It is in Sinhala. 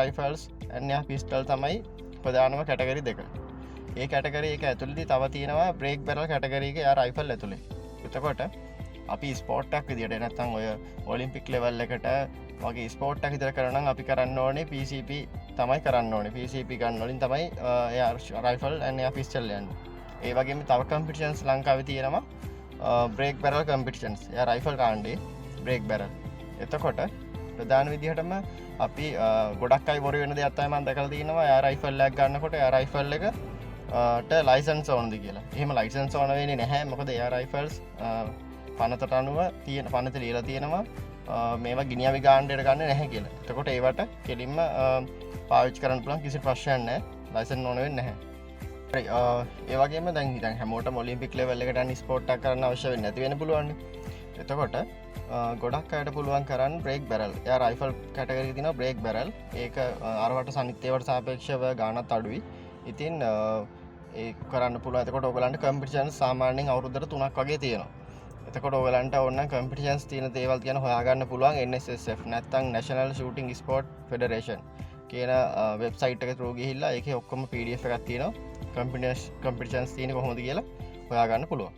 රයිෆල්ස් ඇන්න පිස්ටල් තමයි ප්‍රධානම කැටගරි දෙක. ඒ කැටගරේ එක ඇතුළදි තව තියෙනවා බ්‍රේක් බැරල් කැටගරීක යා රයිෆල් ඇතුළේ. එතකොට අපි ස්පෝට්ටක් විදිට නැත්තම් ඔය ඔලිම්පික් ලෙවල් එකට වගේ ස්පෝට්ටක් විතර කරනම් අපි කරන්න ඕනේ PCP තමයි කරන්න ඕනේ. PCP ගන්න වලින් තමයි රයිෆල් ඇන්න පිස්ටල් යන්නේ. ඒ වගේම තව කම්පිටිෂන්ස් ලංකාවේ තියෙනවා බ්‍රේක් බැරල් කම්පිටිෂන්ස්. යා රයිෆල් කාණ්ඩේ බ්‍රේක් බැරල්. එතකොට ප්‍රධාන විදිහටම අපි ගොඩක් අය බොරු වෙන දෙයක් තමයි මම දැකලා තියෙනවා. යා රයිෆල් එකක් ගන්නකොට යා රයිෆල් එක ලයිසන්ස් ඕනද කියලා. එහෙම ලයිසන්ස් ඕන වෙන්නේ නැහැ. මොකද එයා රයිෆල්ස් පනතට අනුව තියෙන පනත ලියලා තියෙනවා මේවා ගිනියවි ගාණ්ඩයට ගන්න නැහැ කියලා. එතකොට ඒවට කෙලින්ම පාවිච්චි කරන්න පුළුවන් කිසි ප්‍රශ්නයක් නැහැ. ලයිසන්ස් ඕන වෙන්නේ නැහැ. හරි ඒ වගේම දැන් හිතන් හැමෝටම ඔලිම්පික් ලෙවල් එකට යන ස්පෝර්ට් එකක් කරන්න අවශ්‍ය වෙන්නේ නැති වෙන්න පුළුවන්. එතකොට ගොඩක් අයට පුළුවන් කරන්න බ්‍රේක් බැරල්. එයා රයිෆල් කැටගරි එකේ තියෙනවා බ්‍රේක් බැරල්. ඒක අරවට සනිත්‍යවට සාපේක්ෂව ගාණත් අඩුයි. ඉතින් ඒ කරන්න පුළුවන්. එතකොට ඔයගලන්ට කම්පිටිෂන්ස් සාමාන්‍යයෙන් අවුරුද්දට 3ක් වගේ තියෙනවා. එතකොට ඔයගලන්ට ඕන කම්පිටිෂන්ස් තියෙන දේවල් කියන හොයාගන්න පුළුවන් NSSF නැත්නම් National Shooting Sport Federation කියන වෙබ්සයිට් එක through ගිහිල්ලා ඒකේ ඔක්කොම PDF එකක් තියෙනවා. කම්පිටිෂන්ස් තියෙන කොහොමද කියලා හොයාගන්න පුළුවන්.